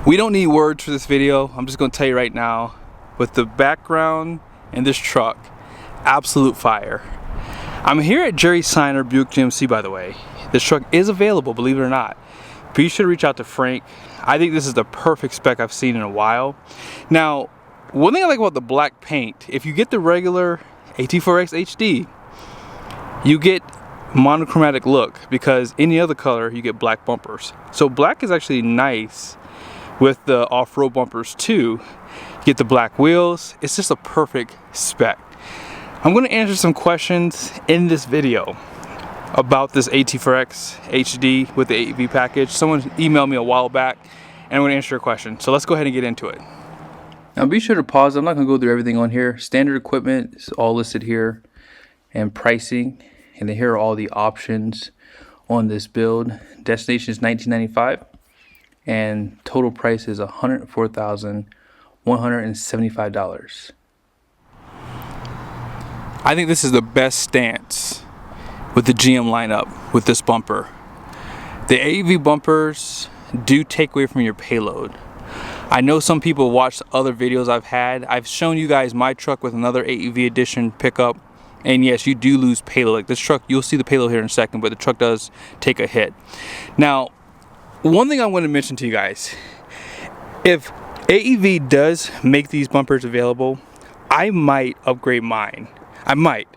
We don't need words for this video. I'm just gonna tell you right now, with the background and this truck, absolute fire. I'm here at Jerry Seiner Buick GMC, by the way. This truck is available, believe it or not. Be sure to reach out to Frank. I think this is the perfect spec I've seen in a while. Now, one thing I like about the black paint, if you get the regular AT4X HD, you get monochromatic look, because any other color you get black bumpers. So black is actually nice with the off-road bumpers too. You get the black wheels. It's just a perfect spec. I'm going to answer some questions in this video about this AT4X HD with the AEV package. Someone emailed me a while back and I'm going to answer your question. So let's go ahead and get into it. Now be sure to pause. I'm not going to go through everything on here. Standard equipment is all listed here, and pricing, and then here are all the options on this build. Destination is $1995 and total price is $104,175. I think this is the best stance with the GM lineup with this bumper. The AEV bumpers do take away from your payload. I know some people watch other videos I've had. I've shown you guys my truck with another AEV edition pickup, and yes, you do lose payload. Like this truck, you'll see the payload here in a second, but the truck does take a hit. Now, one thing I want to mention to you guys, if AEV does make these bumpers available, I might upgrade mine. I might.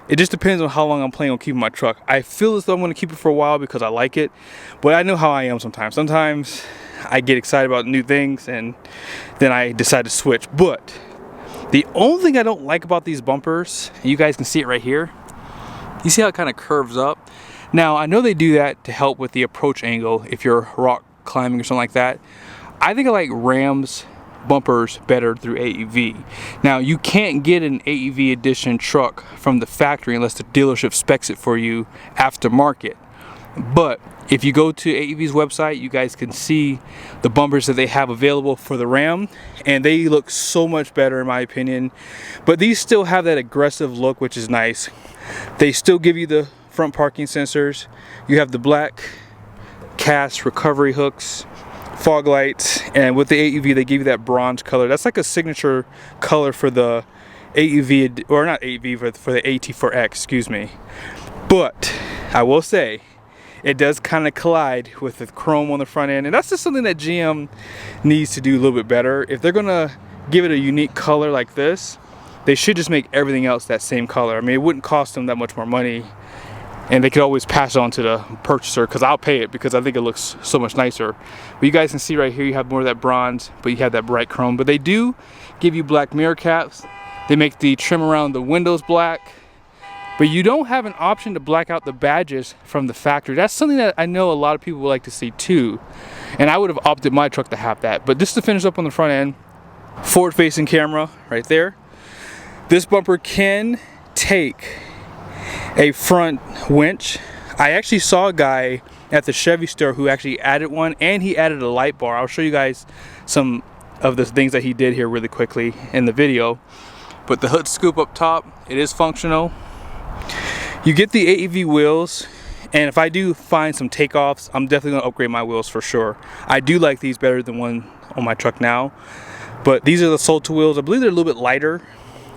It just depends on how long I'm planning on keeping my truck. I feel as though I'm going to keep it for a while because I like it, but I know how I am sometimes. Sometimes I get excited about new things and then I decide to switch. But the only thing I don't like about these bumpers, you guys can see it right here. You see how it kind of curves up? Now, I know they do that to help with the approach angle if you're rock climbing or something like that. I think I like Ram's bumpers better through AEV. Now, you can't get an AEV edition truck from the factory unless the dealership specs it for you aftermarket. But if you go to AEV's website, you guys can see the bumpers that they have available for the Ram, and they look so much better in my opinion. But these still have that aggressive look, which is nice. They still give you the front parking sensors. You have the black cast recovery hooks, fog lights, and with the AEV they give you that bronze color. That's like a signature color for the AEV, or not AEV, for the AT4X, excuse me. But I will say, it does kind of collide with the chrome on the front end, and that's just something that GM needs to do a little bit better. If they're gonna give it a unique color like this, they should just make everything else that same color. I mean, it wouldn't cost them that much more money, and they could always pass it on to the purchaser, because I'll pay it because I think it looks so much nicer. But you guys can see right here, you have more of that bronze, but you have that bright chrome. But they do give you black mirror caps. They make the trim around the windows black. But you don't have an option to black out the badges from the factory. That's something that I know a lot of people would like to see too. And I would have opted my truck to have that. But just to finish up on the front end, forward facing camera right there. This bumper can take a front winch. I actually saw a guy at the Chevy store who actually added one, and he added a light bar. I'll show you guys some of the things that he did here really quickly in the video. But the hood scoop up top, it is functional. You get the AEV wheels, and if I do find some takeoffs, I'm definitely going to upgrade my wheels for sure. I do like these better than one on my truck now, but these are the Solta wheels. I believe they're a little bit lighter.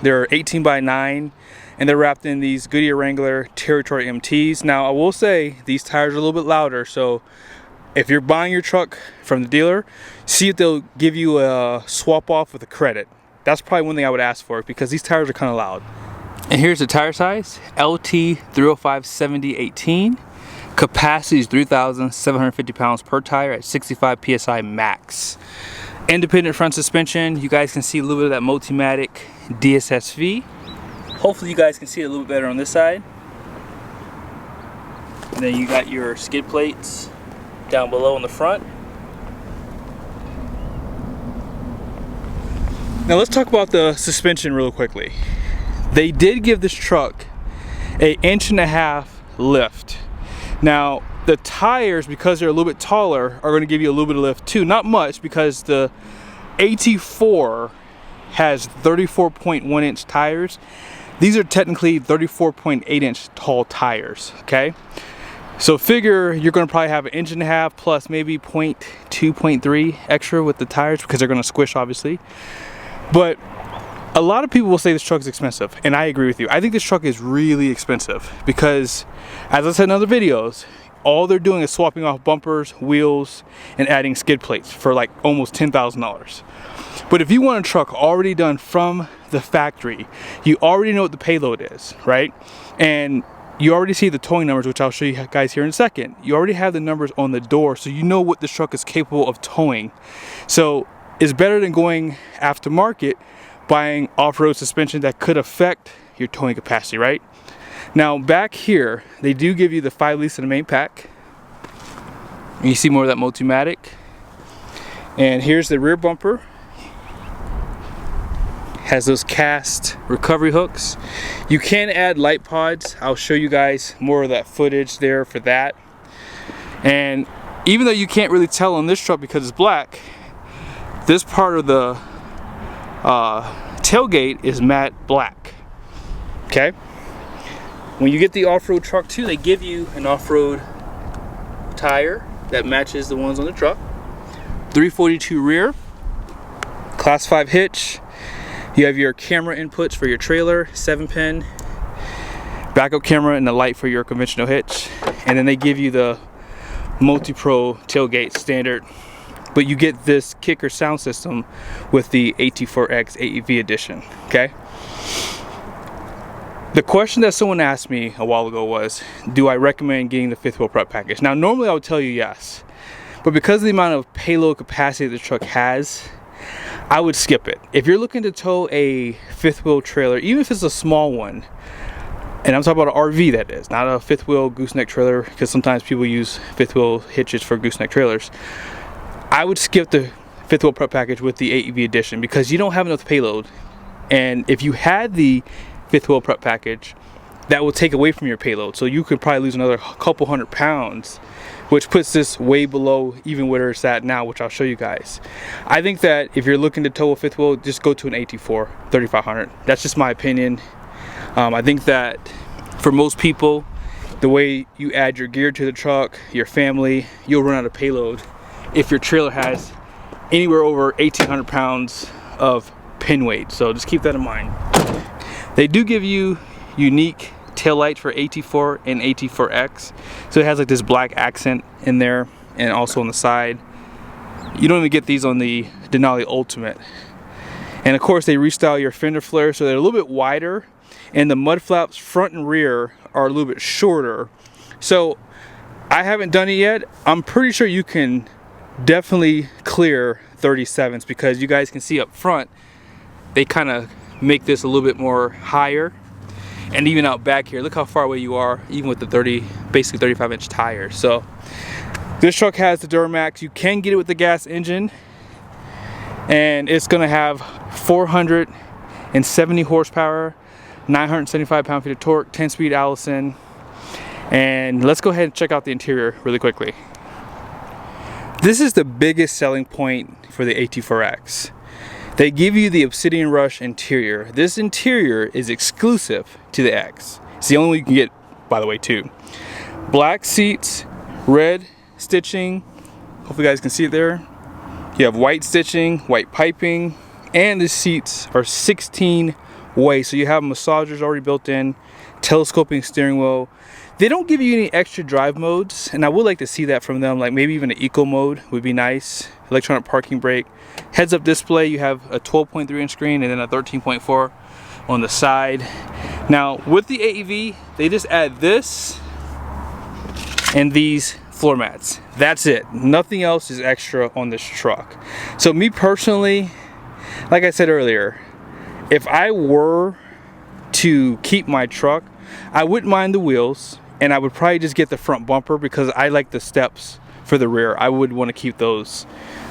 They're 18x9, and they're wrapped in these Goodyear Wrangler Territory MTs. Now, I will say these tires are a little bit louder, so if you're buying your truck from the dealer, see if they'll give you a swap off with a credit. That's probably one thing I would ask for, because these tires are kind of loud. And here's the tire size, LT 305/70/18. Capacity is 3,750 pounds per tire at 65 PSI max. Independent front suspension. You guys can see a little bit of that Multimatic DSSV. Hopefully you guys can see it a little bit better on this side. And then you got your skid plates down below on the front. Now let's talk about the suspension real quickly. They did give this truck an 1.5 inch lift. Now the tires, because they're a little bit taller, are going to give you a little bit of lift too. Not much, because the AT4 has 34.1 inch tires. These are technically 34.8 inch tall tires, okay? So figure you're going to probably have an inch and a half plus maybe 0.2, 0.3 extra with the tires because they're going to squish obviously. But a lot of people will say this truck is expensive, and I agree with you. I think this truck is really expensive because, as I said in other videos, all they're doing is swapping off bumpers, wheels, and adding skid plates for like almost $10,000. But if you want a truck already done from the factory, you already know what the payload is, right? And you already see the towing numbers, which I'll show you guys here in a second. You already have the numbers on the door, so you know what this truck is capable of towing. So it's better than going aftermarket, buying off-road suspension that could affect your towing capacity, right? Now back here, they do give you the 5 lease in the main pack. You see more of that Multimatic. And here's the rear bumper. Has those cast recovery hooks. You can add light pods. I'll show you guys more of that footage there for that. And even though you can't really tell on this truck because it's black, this part of the tailgate is matte black. Okay. When you get the off-road truck too, they give you an off-road tire that matches the ones on the truck. 342 rear, class 5 hitch. You have your camera inputs for your trailer, 7-pin, backup camera, and the light for your conventional hitch. And then they give you the multi-pro tailgate standard, but you get this kicker sound system with the AT4X AEV edition, okay? The question that someone asked me a while ago was, do I recommend getting the 5th wheel prep package? Now normally I would tell you yes, but because of the amount of payload capacity the truck has, I would skip it. If you're looking to tow a 5th wheel trailer, even if it's a small one, and I'm talking about an RV that is, not a 5th wheel gooseneck trailer, because sometimes people use 5th wheel hitches for gooseneck trailers, I would skip the 5th wheel prep package with the AEV edition because you don't have enough payload. And if you had the 5th wheel prep package, that will take away from your payload. So you could probably lose another couple 100 pounds, which puts this way below even where it's at now, which I'll show you guys. I think that if you're looking to tow a 5th wheel, just go to an AT4 3500. That's just my opinion. I think that for most people, the way you add your gear to the truck, your family, you'll run out of payload if your trailer has anywhere over 1,800 pounds of pin weight. So just keep that in mind. They do give you unique tail lights for AT4 and AT4X. So it has like this black accent in there and also on the side. You don't even get these on the Denali Ultimate. And of course they restyle your fender flares so they're a little bit wider, and the mud flaps front and rear are a little bit shorter. So I haven't done it yet. I'm pretty sure you can definitely clear 37s because you guys can see up front they kind of make this a little bit more higher. And even out back here, look how far away you are, even with the basically 35-inch tires. So this truck has the Duramax. You can get it with the gas engine, and it's gonna have 470 horsepower, 975 pound-feet of torque, 10-speed Allison. And let's go ahead and check out the interior really quickly. This is the biggest selling point for the AT4X. They give you the Obsidian Rush interior. This interior is exclusive to the X. It's the only one you can get, by the way, too. Black seats, red stitching. Hopefully you guys can see it there. You have white stitching, white piping, and the seats are 16 way. So you have massagers already built in, telescoping steering wheel. They don't give you any extra drive modes, and I would like to see that from them, like maybe even an eco mode would be nice. Electronic parking brake. Heads up display, you have a 12.3-inch screen and then a 13.4 on the side. Now with the AEV, they just add this and these floor mats. That's it. Nothing else is extra on this truck. So me personally, like I said earlier, if I were to keep my truck, I wouldn't mind the wheels, and I would probably just get the front bumper because I like the steps for the rear. I would want to keep those.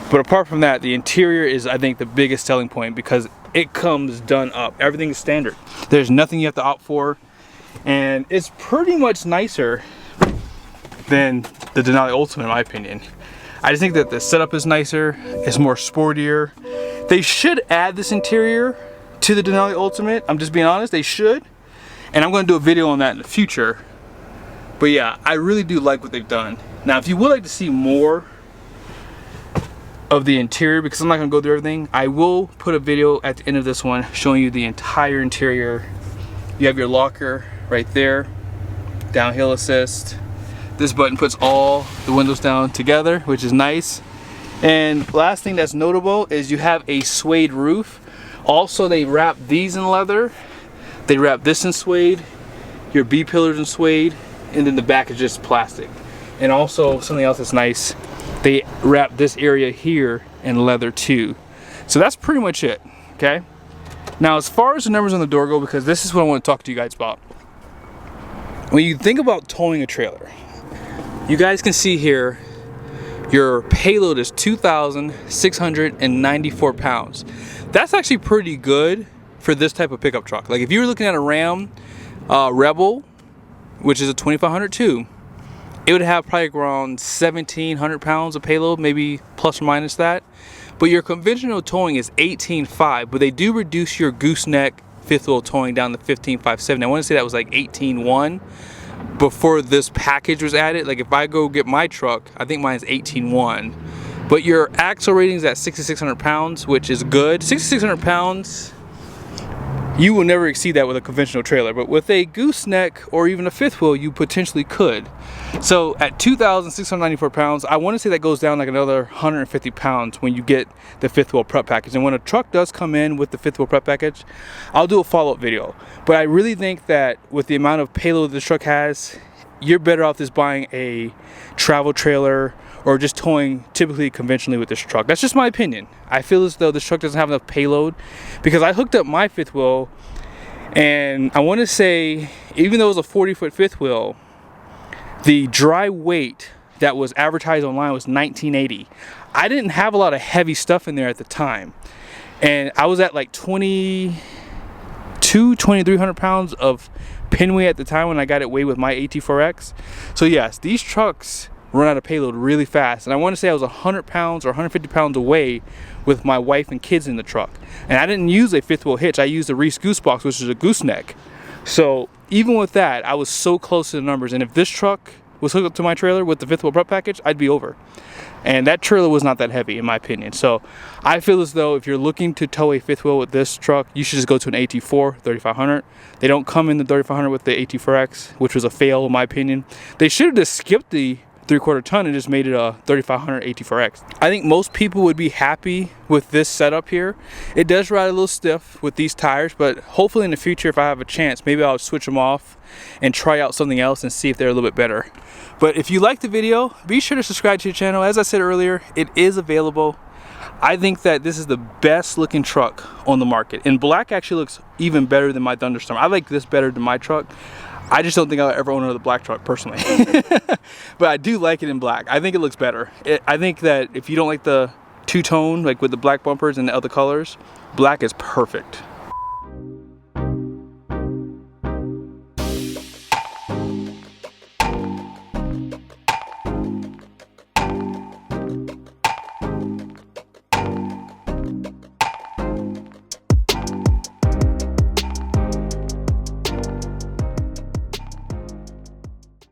But apart from that, the interior is, I think, the biggest selling point because it comes done up. Everything is standard. There's nothing you have to opt for, and it's pretty much nicer than the Denali Ultimate in my opinion. I just think that the setup is nicer, it's more sportier. They should add this interior to the Denali Ultimate. I'm just being honest, they should. And I'm going to do a video on that in the future. But yeah, I really do like what they've done. Now, if you would like to see more of the interior, because I'm not gonna go through everything, I will put a video at the end of this one showing you the entire interior. You have your locker right there, downhill assist. This button puts all the windows down together, which is nice. And last thing that's notable is you have a suede roof. Also, they wrap these in leather. They wrap this in suede, your B pillars in suede, and then the back is just plastic. And also something else that's nice, they wrap this area here in leather too. So that's pretty much it, okay? Now, as far as the numbers on the door go, because this is what I want to talk to you guys about. When you think about towing a trailer, you guys can see here, your payload is 2,694 pounds. That's actually pretty good for this type of pickup truck. Like if you were looking at a Ram Rebel, which is a 2500 too, it would have probably around 1,700 pounds of payload, maybe plus or minus that. But your conventional towing is 18.5, but they do reduce your gooseneck fifth wheel towing down to 15.57. I want to say that was like 18.1 before this package was added. Like if I go get my truck, I think mine is 18.1. But your axle rating is at 6,600 pounds, which is good. 6,600 pounds, you will never exceed that with a conventional trailer. But with a gooseneck or even a fifth wheel, you potentially could. So at 2,694 pounds, I want to say that goes down like another 150 pounds when you get the fifth wheel prep package. And when a truck does come in with the fifth wheel prep package, I'll do a follow-up video. But I really think that with the amount of payload this truck has, you're better off just buying a travel trailer or just towing typically conventionally with this truck. That's just my opinion. I feel as though this truck doesn't have enough payload, because I hooked up my fifth wheel and I want to say, even though it was a 40-foot fifth wheel, the dry weight that was advertised online was 1980. I didn't have a lot of heavy stuff in there at the time. And I was at like 2,300 pounds of pin weight at the time when I got it weighed with my AT4X. So yes, these trucks run out of payload really fast. And I want to say I was 100 pounds or 150 pounds away with my wife and kids in the truck. And I didn't use a fifth wheel hitch. I used a Reese Goose Box, which is a gooseneck. So even with that, I was so close to the numbers. And if this truck was hooked up to my trailer with the fifth wheel prep package, I'd be over. And that trailer was not that heavy in my opinion. So I feel as though if you're looking to tow a fifth wheel with this truck, you should just go to an AT4 3500. They don't come in the 3500 with the AT4X, which was a fail in my opinion. They should have just skipped the 3/4 ton and just made it a 3500 AT4X. I think most people would be happy with this setup here. It does ride a little stiff with these tires, but hopefully in the future, if I have a chance, maybe I'll switch them off and try out something else and see if they're a little bit better. But if you like the video, be sure to subscribe to the channel. As I said earlier, it is available. I think that this is the best looking truck on the market. And black actually looks even better than my Thunderstorm. I like this better than my truck. I just don't think I'll ever own another black truck personally. But I do like it in black. I think it looks better. I think that if you don't like the two-tone, like with the black bumpers and the other colors, black is perfect.